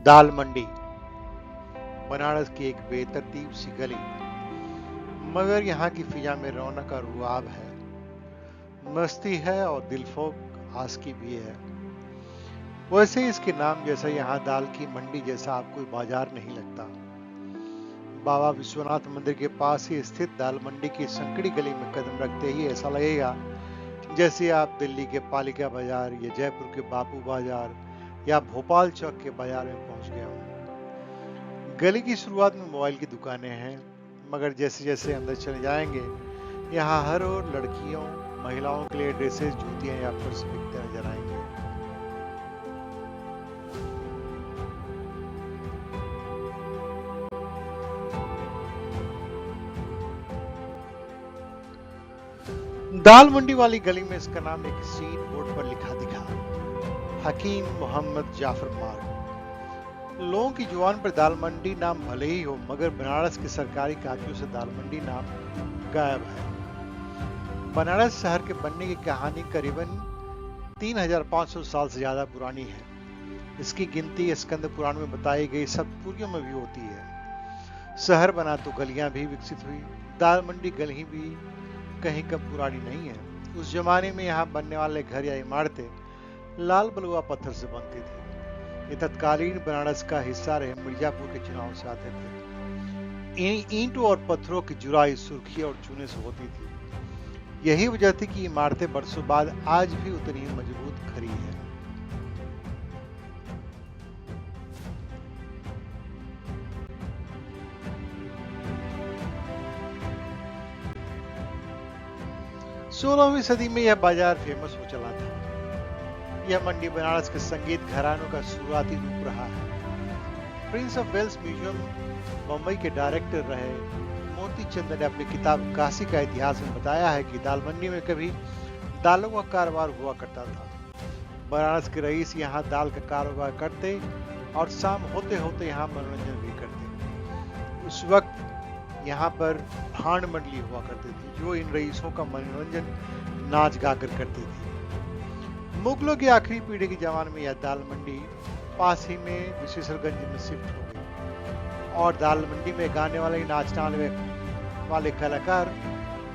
दाल मंडी बनारस की एक बेतरतीब सी गली, मगर यहाँ की फिजा में रौनक और रुआब है, मस्ती है और दिलफोक आस्की भी है। वैसे इसके नाम जैसा यहाँ दाल की मंडी जैसा आपको बाजार नहीं लगता। बाबा विश्वनाथ मंदिर के पास ही स्थित दाल मंडी की संकड़ी गली में कदम रखते ही ऐसा लगेगा जैसे आप दिल्ली के पालिका बाजार या जयपुर के बापू बाजार या भोपाल चौक के बाजार में पहुंच गए हों। गली की शुरुआत में मोबाइल की दुकानें हैं, मगर जैसे जैसे अंदर चले जाएंगे यहाँ हर ओर लड़कियों महिलाओं के लिए ड्रेसेस, जूतियां या पर्स बिकते नजर आएंगे। दाल मंडी वाली गली में इसका नाम एक स्ट्रीट बोर्ड पर लिखा दिखा, हकीम मोहम्मद जाफर मार्ग। लोगों की जुबान पर दाल मंडी नाम भले ही हो, मगर बनारस के सरकारी कागजों से दाल मंडी नाम गायब है। बनारस शहर के बनने की कहानी करीबन 3500 साल से ज्यादा पुरानी है। इसकी गिनती स्कंद पुराण में बताई गई सप्तपुरियों में भी होती है। शहर बना तो गलियां भी विकसित हुई। दाल मंडी गली भी कहीं कम पुरानी नहीं है। उस जमाने में यहाँ बनने वाले घर या इमारतें लाल बलुआ पत्थर से बनती थी। ये तत्कालीन बनारस का हिस्सा रहे मिर्जापुर के चुनाव से आते थे। ईंटों और पत्थरों की जुराई सुर्खी और चूने से होती थी। यही वजह थी कि इमारतें बरसों बाद आज भी उतनी ही मजबूत खड़ी है। सोलहवीं सदी में यह बाजार फेमस हो चला था। यह मंडी बनारस के संगीत घरानों का शुरुआती रूप रहा है। Prince of Wales museum Mumbai के डायरेक्टर रहे मोती चंद ने अपनी किताब काशी का इतिहास में बताया है कि दाल मंडी में कभी दालों का कारोबार हुआ करता था। बनारस के रईस यहाँ दाल का कारोबार करते और शाम होते होते यहाँ मनोरंजन भी करते। उस वक्त यहाँ पर भांड मंडली हुआ करती थी, जो इन रईसों का मनोरंजन नाच गाकर करती थी। मुगलों की आखिरी पीढ़ी के जमाने में यह दाल मंडी पास ही में विशेषरगंज में शिफ्ट हो गई और दाल मंडी में गाने वाले नाचने वाले कलाकार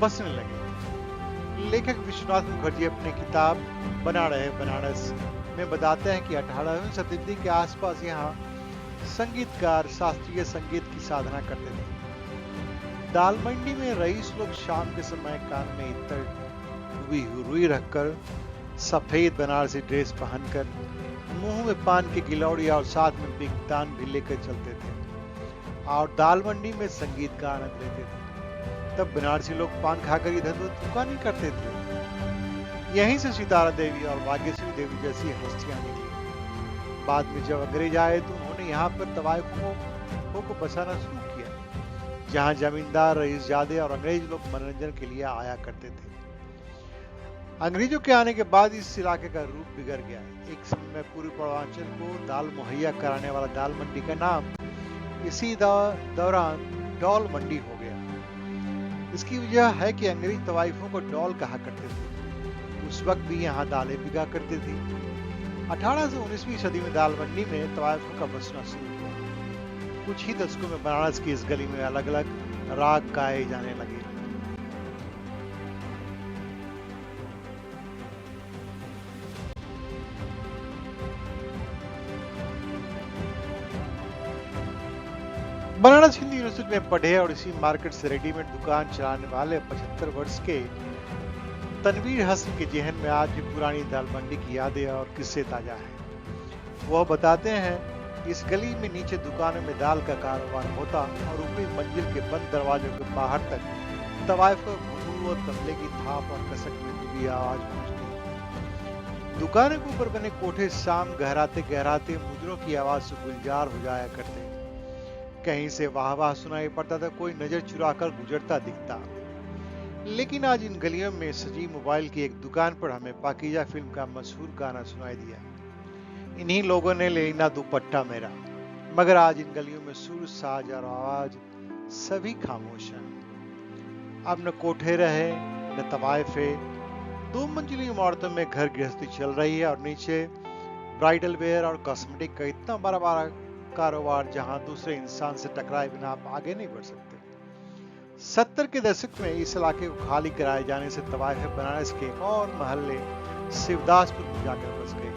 बसने लगे। लेखक विश्वनाथ मुखर्जी अपनी किताब बना रहे बनारस में बताते हैं कि 18वीं शताब्दी के आसपास यहाँ संगीतकार शास्त्रीय संगीत की साधना करते थे। दाल मंडी में रईस लोग शाम के समय कान में इत्र, डूबी हुई रुई रखकर, सफेद बनारसी ड्रेस पहनकर, मुंह में पान की गिलौड़ी और साथ में बिगदान भी लेकर चलते थे और दाल मंडी में संगीत का आनंद लेते थे। तब बनारसी लोग पान खाकर इधर उधर दुकानें करते थे। यहीं से सितारा देवी और भाग्यश्री देवी जैसी हस्तियां निकली। बाद में जब अंग्रेज आए तो उन्होंने यहाँ पर तवायफों को बसाना शुरू किया, जहां जमींदार, रईसजादे और अंग्रेज लोग मनोरंजन के लिए आया करते थे। अंग्रेजों के आने के बाद इस इलाके का रूप बिगड़ गया। एक समय में पूर्वी पूर्वांचल को दाल मुहैया कराने वाला दाल मंडी का नाम इसी दौरान डॉल मंडी हो गया। इसकी वजह है कि अंग्रेज तवाइफों को डॉल कहा करते थे। उस वक्त भी यहाँ दालें बिका करती थी। 18 से 19वीं सदी में दाल मंडी में तवाइफों का बसना शुरू हुआ। कुछ ही दशकों में बनारस की इस गली में अलग अलग राग गाए जाने लगे। बनारस हिंदू यूनिवर्सिटी में पढ़े और इसी मार्केट से रेडीमेड दुकान चलाने वाले 75 वर्ष के तनवीर हसन के जहन में आज भी पुरानी दाल मंडी की यादें और किस्से ताजा हैं। वह बताते हैं, इस गली में नीचे दुकानों में दाल का कारोबार होता और ऊपरी मंजिल के बंद दरवाजों के बाहर तक तवाइफ घुंघरू और तबले की थाप और कसक में डूबी आवाज पहुंचती। दुकानों के ऊपर बने कोठे शाम गहराते गहराते मुजरों की आवाज से गुलजार हो जाया करते। कहीं से वाह वाह सुनाई पड़ता था, कोई नजर चुराकर गुजरता दिखता। लेकिन आज इन गलियों में सजी मोबाइल की एक दुकान पर हमें पाकीजा फिल्म का मशहूर गाना सुनाई दिया, इन्हीं लोगों ने लेना दुपट्टा मेरा। मगर आज इन गलियों में सुर, साज और आवाज सभी खामोश हैं। अब न कोठे रहे न तवाइफे। 2 मंजिली इमारतों में घर गृहस्थी चल रही है और नीचे ब्राइडल वेयर और कॉस्मेटिक का इतना बड़ा बड़ा कारोबार जहां दूसरे इंसान से टकराए बिना आप आगे नहीं बढ़ सकते। 70 के दशक में इस इलाके को खाली कराए जाने से तवाइफ बनारस के एक और महल्ले शिवदासपुर में जाकर बस गए,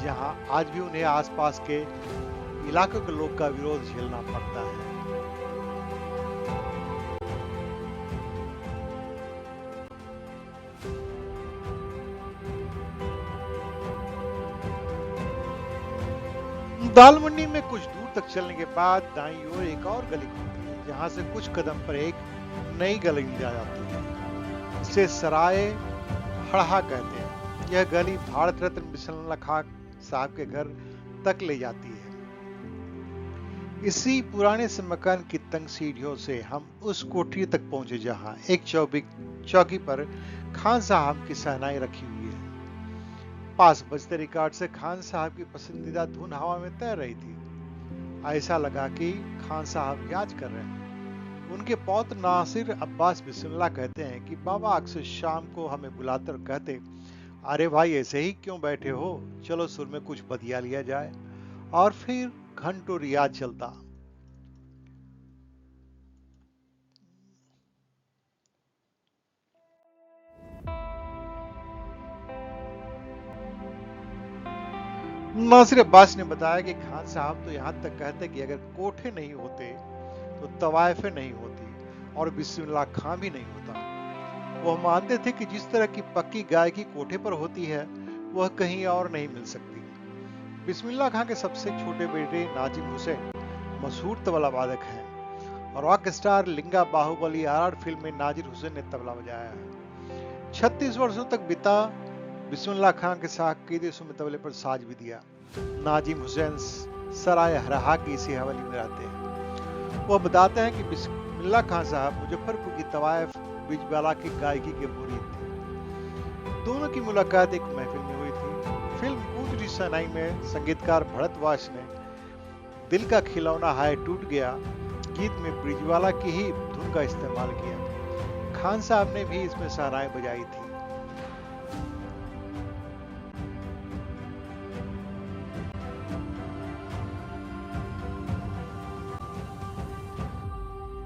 जहां आज भी उन्हें आसपास के इलाकों के लोग का विरोध झेलना पड़ता है। दाल मंडी में कुछ दूर तक चलने के बाद दाईं ओर एक और गली खुलती है, जहां से कुछ कदम पर एक नई गली जा जाती है। इसे सराय हड़हा कहते हैं। यह गली भारत रत्न बिस्मिल्लाह खां साहब के घर तक ले जाती है। इसी पुराने से मकान की तंग सीढ़ियों से हम उस कोठरी तक पहुंचे जहां एक चौकी पर खान साहब की शहनाई रखी हुई है। पास बजते रिकॉर्ड से खान साहब की पसंदीदा धुन हवा में तैर रही थी। ऐसा लगा कि खान साहब याद कर रहे हैं। उनके पौत्र नासिर अब्बास बिस्मिल्लाह कहते हैं कि बाबा अक्सर शाम को हमें बुलाते और कहते, अरे भाई ऐसे ही क्यों बैठे हो, चलो सुर में कुछ बतिया लिया जाए। और फिर घंटों रियाज चलता। नासिर अब्बास ने बताया कि खान साहब तो यहां तक कहते कि अगर कोठे नहीं होते तो तवायफे नहीं होती और बिस्मिल्लाह खां भी नहीं होता। वह मानते थे कि जिस तरह की पक्की गायकी कोठे पर होती है वह कहीं और नहीं मिल सकती। बिस्मिल्लाह खां के सबसे छोटे बेटे नाजिम हुसैन मशहूर तबला वादक हैं और rock star Linga Baahubali RR film में नाजिर हुसैन ने तबला बजाया है। 36 वर्षों तक बिता बिस्मिल्लाह खां के साथ कई देशों में तबले पर साज भी दिया। नाजिम हुसैन सराय हरहा की इसी हवेली में रहते हैं। वह बताते हैं कि बिस्मिल्लाह खां साहब मुजफ्फरपुर की तवाइफ बिजबाला की गायकी के मुरीद थे। दोनों की मुलाकात एक महफिल में हुई थी। फिल्म कूदरी सनाई में संगीतकार भरतवास ने दिल का खिलौना हाय टूट गया गीत में ब्रिजवाला की ही धुन का इस्तेमाल किया। खान साहब ने भी इसमें शहनाई बजाई थी।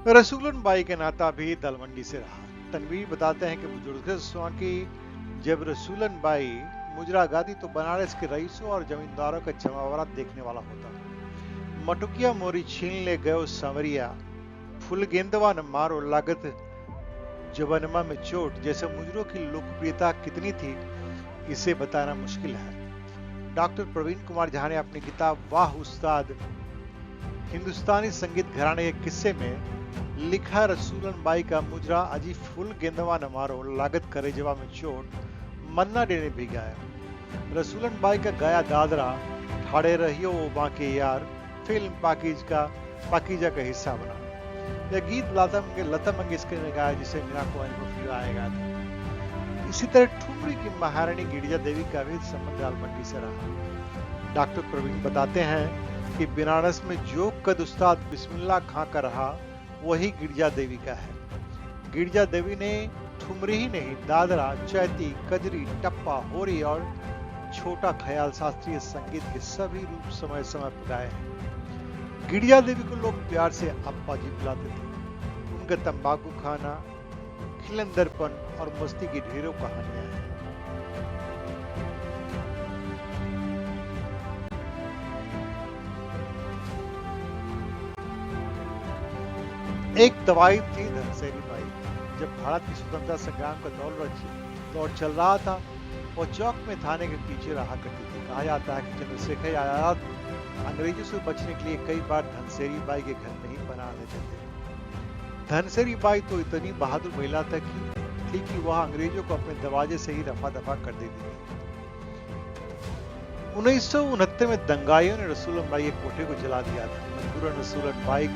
रसूलन बाई का नाता भी दलमंडी से रहा। तनवीर बताते हैं कि बुजुर्ग की जब रसूलन बाई मुजरा गाती तो बनारस के रईसों और जमींदारों का जमावड़ा देखने वाला होता। मटुकिया मोरी छीन ले गयो संवरिया, फुल गेंदवा न मारो लागत जबनमा में चोट जैसे मुजरों की लोकप्रियता कितनी थी इसे बताना मुश्किल है। डॉक्टर प्रवीण कुमार झा ने अपनी किताब वाह उस्ताद हिंदुस्तानी संगीत घराने के किस्से में लिखा, रसूलन बाई का मुजरा अजी फुल गेंदवा न मारो लागत करे जवा में चोट मन्ना डे ने भी गाया। रसूलन बाई का गाया दादरा ठाड़े रहियो वो बाके यार फिल्म पाकीजा का हिस्सा बना। यह गीत लता मंगेशकर ने गाया जिसे मीरा कुमारी मुफ्ती गाया गया था। इसी तरह ठुमरी की महारानी गिरिजा देवी का भी संबंध दालमंडी से रहा। डॉक्टर प्रवीण बताते हैं कि बनारस में जो कद उस्ताद बिस्मिल्लाह खां का रहा वही गिरिजा देवी का है। गिरिजा देवी ने ठुमरी ही नहीं दादरा, चैती, कजरी, टप्पा, होरी और छोटा ख्याल शास्त्रीय संगीत के सभी रूप समय समय पर गाए हैं। गिरिजा देवी को लोग प्यार से अप्पा जी बुलाते थे। उनका तंबाकू खाना, खिलंदरपन और मस्ती की ढेरों कहानियां हैं। एक तवाइफ थी धनसेरी बाई। जब भारत की स्वतंत्रता संग्राम का दौर चल रहा था वो चौक में थाने के पीछे रहा करती थी। कहा जाता है कि चंद्रशेखर आजाद अंग्रेजों से बचने के लिए कई बार धनसेरी बाई के घर में ही बना लेते थे। धनसेरी बाई तो इतनी बहादुर महिला थी कि वह अंग्रेजों को अपने दरवाजे से ही रफा दफा कर देती थी। 1969 में दंगाइयों ने रसूलन बाई के कोठे को जला दिया था। मजबूरन रसूलन बाई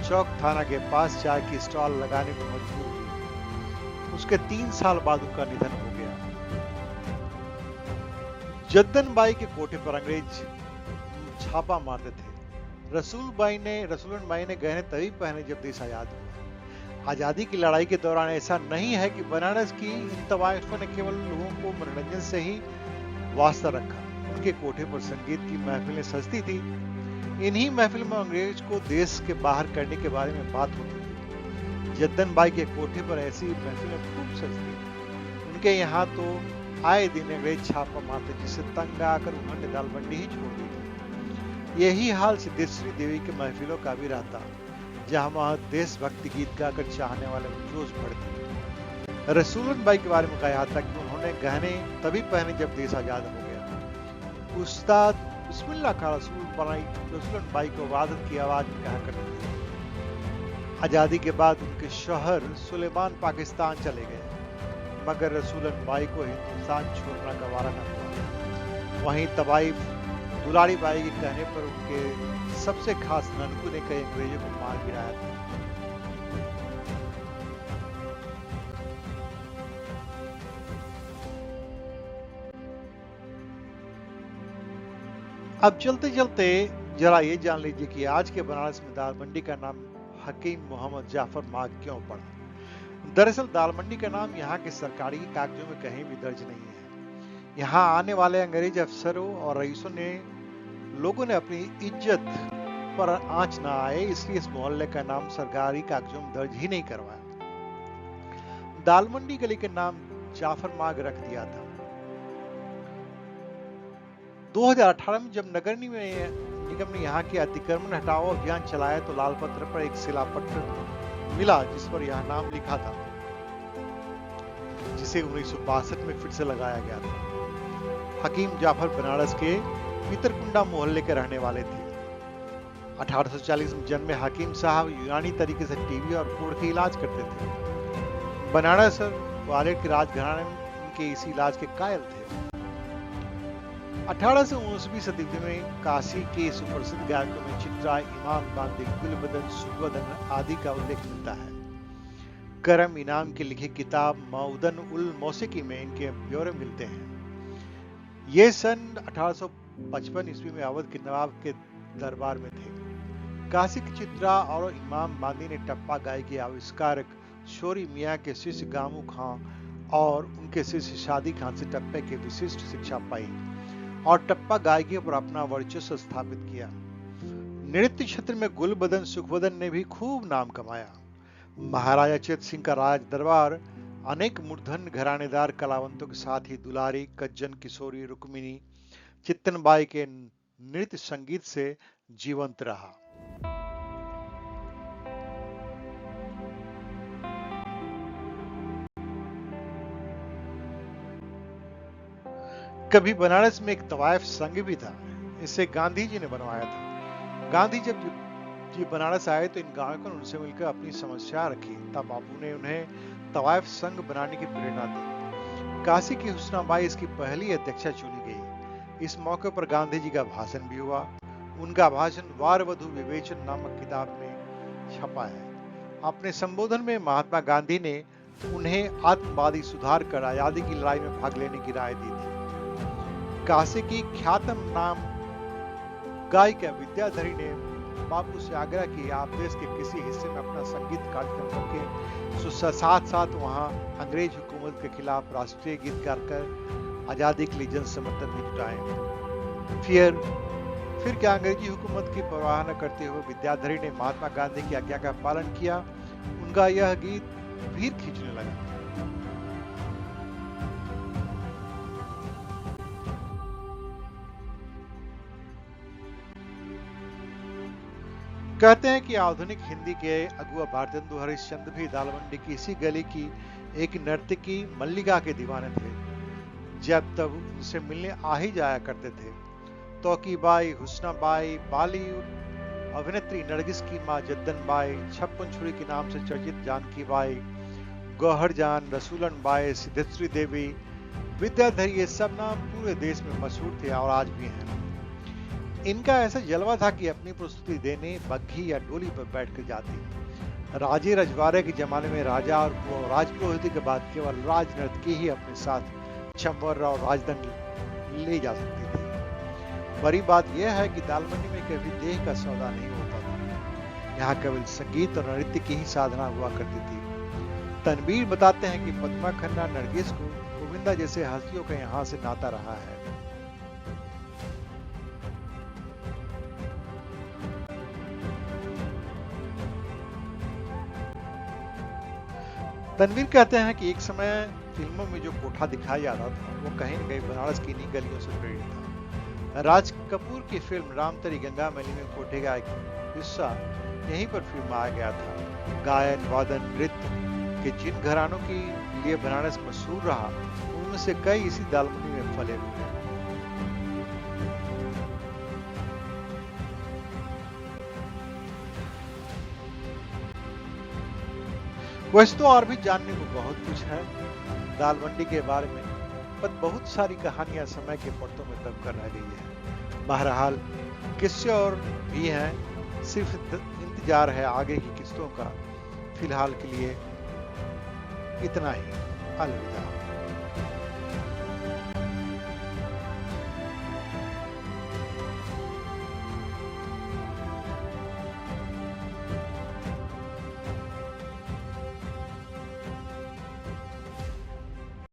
चौक थाना के पास चाय की स्टॉल लगाने को मजबूर हुई। उसके 3 साल बाद उनका निधन हो गया। जद्दन बाई के कोठे पर अंग्रेज छापा मारते थे। रसूलन बाई ने गहने तभी पहने जब देश आजाद हुआ। आजादी की लड़ाई के दौरान ऐसा नहीं है कि बनारस की इन तवाइफों ने केवल लोगों को मनोरंजन से ही वास्ता रखा। उनके कोठे पर संगीत की महफिलें सजती थी। इन्हीं महफिल में अंग्रेज को देश के बाहर करने के बारे में बात होती थी। जद्दन बाई के कोठे पर ऐसी महफिलें खूब सजती। उनके यहाँ तो आए दिन अंग्रेज छापा मारते, जिससे तंग आकर उन्होंने दालमंडी ही छोड़ दी थी। यही हाल सिद्धेश्वरी देवी के महफिलों का भी रहता, जहां वहां देशभक्ति गीत गाकर चाहने वाले में जोश बढ़ते। रसूलन बाई के बारे में कहा था कि उन्होंने गहने तभी पहने जब देश आजाद हो गया। उस्ताद बिस्मिल्लाह खां रसूलन बाई को वादत की आवाज में कहा करते थे। आजादी के बाद उनके शौहर सुलेमान पाकिस्तान चले गए, मगर रसूलन बाई को हिंदुस्तान छोड़ना गवारा न हुआ। वहीं तवाइफ दुलारी बाई के कहने पर उनके सबसे खास ननकू ने कई अंग्रेजों को मार गिराया था। अब चलते चलते जरा ये जान लीजिए कि आज के बनारस में दालमंडी का नाम हकीम मोहम्मद जाफर माग क्यों पड़ा। दरअसल दालमंडी का नाम यहाँ के सरकारी कागजों में कहीं भी दर्ज नहीं है। यहाँ आने वाले अंग्रेज अफसरों और रईसों ने लोगों ने अपनी इज्जत पर आंच ना आए, इसलिए इस मोहल्ले का नाम सरकारी कागजों में दर्ज ही नहीं करवाया। दालमंडी गली के नाम जाफर माग रख दिया था। 2018 में जब नगर निगम ने यहाँ के अतिक्रमण हटाओ अभियान चलाया तो लाल पत्र पर एक शिलापत्र मिला जिस पर यह नाम लिखा था, जिसे 1962 में फिर से लगाया गया था। हकीम जाफर बनारस के पीतरकुंडा मोहल्ले के रहने वाले थे। 1840 में जन्मे हकीम साहब यूनानी तरीके से टीबी और कोढ़ के इलाज करते थे। बनारस और ग्वालियर के राजघराने में उनके इसी इलाज के कायल थे। 18 से 19वीं सदी में काशी के सुप्रसिद्ध गायकों में चित्रा, इमाम बांदी, गुलबदन, सुखवदन आदि का उल्लेख मिलता है। करम इनाम की लिखी किताब मऊदन उल मौसीकी में इनके ब्यौरे मिलते हैं। ये सन 1855 ईस्वी में अवध के नवाब के दरबार में थे। काशी की चित्रा और इमाम बांदी ने टप्पा गाय के आविष्कारक शोरी मियाँ के शिष्य गामू खां और उनके शिष्य शादी खान से टप्पे की विशिष्ट शिक्षा पाई और टप्पा गायकी पर अपना वर्चस्व स्थापित किया। नृत्य क्षेत्र में गुलबदन सुखवदन ने भी खूब नाम कमाया। महाराजा चेत सिंह का राज दरबार अनेक मूर्धन घरानेदार कलावंतों के साथ ही दुलारी, कज्जन, किशोरी, रुक्मिणी, चित्तनबाई के नृत्य संगीत से जीवंत रहा। कभी बनारस में एक तवायफ संघ भी था। इसे गांधी जी ने बनवाया था। गांधी जब जी बनारस आए तो इन गायकों ने उनसे मिलकर अपनी समस्या रखी। तब बापू ने उन्हें तवायफ संघ बनाने की प्रेरणा दी। काशी की हुस्नाबाई इसकी पहली अध्यक्षा चुनी गई। इस मौके पर गांधी जी का भाषण भी हुआ। उनका भाषण वार वधु विवेचन नामक किताब में छपा है। अपने संबोधन में महात्मा गांधी ने उन्हें आत्मवादी सुधार कर आजादी की लड़ाई में भाग लेने की राय दी थी। काशी की ख्यातम नाम गायिका विद्याधरी ने बापू से आग्रह किया आप देश के किसी हिस्से में अपना संगीत कार्यक्रम रखें, साथ साथ वहां अंग्रेज हुकूमत के खिलाफ राष्ट्रीय गीत गाकर आजादी के लिए जन समर्थन भी जुटाएं। फिर क्या अंग्रेजी हुकूमत की परवाह न करते हुए विद्याधरी ने महात्मा गांधी की आज्ञा का पालन किया। उनका यह गीत भीड़ खींचने लगा। कहते हैं कि आधुनिक हिंदी के अगुआ भारतेंदु हरिश्चंद्र भी दालमंडी की इसी गली की एक नर्तकी मल्लिका के दीवाने थे। जब तब उनसे मिलने आ ही जाया करते थे। तौकीबाई, हुस्नाबाई, बॉलीवुड अभिनेत्री नरगिस की मां जद्दन बाई, छप्पन छुरी के नाम से चर्चित जानकी बाई, गौहर जान, रसूलन बाई, सिद्धेश्वरी देवी, विद्याधरी, ये सब नाम पूरे देश में मशहूर थे और आज भी हैं। इनका ऐसा जलवा था कि अपनी प्रस्तुति देने बग्घी या डोली पर बैठकर जाती। राजे रजवाड़े के जमाने में राजा और राजपुरोहित के बाद केवल राजनर्तकी ही अपने साथ चंवर और राजदंड ले जा सकती थी। बड़ी बात यह है कि दालमंडी में कभी देह का सौदा नहीं होता था। यहाँ केवल संगीत और नृत्य की ही साधना हुआ करती थी। तनवीर बताते हैं कि पद्मा खन्ना, नरगिस को गोविंदा जैसे हस्तियों का यहाँ से नाता रहा है। तनवीर कहते हैं कि एक समय फिल्मों में जो कोठा दिखाया जाता था वो कहीं न कहीं बनारस की इन्हीं गलियों से प्रेरित था। राज कपूर की फिल्म राम तेरी गंगा मैली में कोठे का एक हिस्सा यहीं पर फिल्माया गया था। गायन, वादन, नृत्य के जिन घरानों के लिए बनारस मशहूर रहा उनमें से कई इसी दालमंडी में फले हुए हैं। वैसे तो और भी जानने को बहुत कुछ है दालमंडी के बारे में, पर बहुत सारी कहानियां समय के पर्दों में दब कर रह गई है। बहरहाल किस्से और भी हैं, सिर्फ इंतजार है आगे की किस्तों का। फिलहाल के लिए इतना ही। अलविदा।